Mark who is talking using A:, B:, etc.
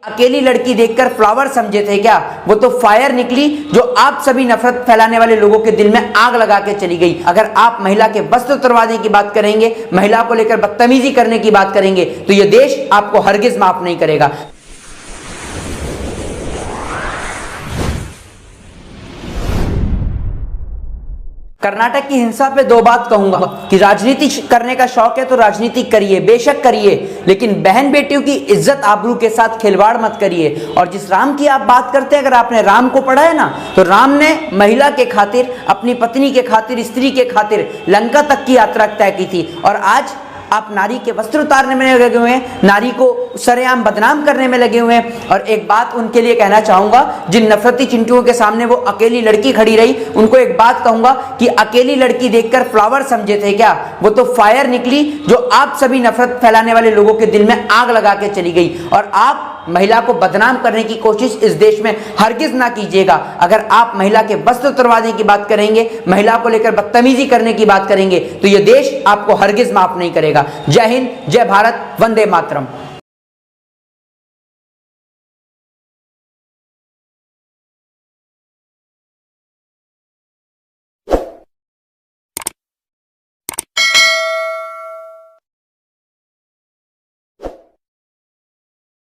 A: अकेली लड़की देखकर फ्लावर समझे थे क्या? वो तो फायर निकली जो आप सभी नफरत फैलाने वाले लोगों के दिल में आग लगा के चली गई। अगर आप महिला के वस्त्र उतरवाने की बात करेंगे, महिला को लेकर बदतमीजी करने की बात करेंगे, तो ये देश आपको हरगिज माफ नहीं करेगा। कर्नाटक की हिंसा पे दो बात कहूंगा कि राजनीति करने का शौक है तो राजनीति करिए, बेशक करिए, लेकिन बहन बेटियों की इज्जत आबरू के साथ खिलवाड़ मत करिए। और जिस राम की आप बात करते हैं, अगर आपने राम को पढ़ा है ना, तो राम ने महिला के खातिर, अपनी पत्नी के खातिर, स्त्री के खातिर लंका तक की यात्रा तय की थी। और आज आप नारी के वस्त्र उतारने में लगे हुए हैं, नारी को सरेआम बदनाम करने में लगे हुए हैं। और एक बात उनके लिए कहना चाहूंगा, जिन नफरती चिंटुओं के सामने वो अकेली लड़की खड़ी रही, उनको एक बात कहूंगा कि अकेली लड़की देखकर फ्लावर समझे थे क्या? वो तो फायर निकली जो आप सभी नफरत फैलाने वाले लोगों के दिल में आग लगा के चली गई। और आप महिला को बदनाम करने की कोशिश इस देश में हरगिज ना कीजिएगा। अगर आप महिला के वस्त्र उतरवाने की बात करेंगे, महिला को लेकर बदतमीजी करने की बात करेंगे, तो यह देश आपको हरगिज माफ नहीं करेगा। जय हिंद, जय भारत, वंदे मातरम।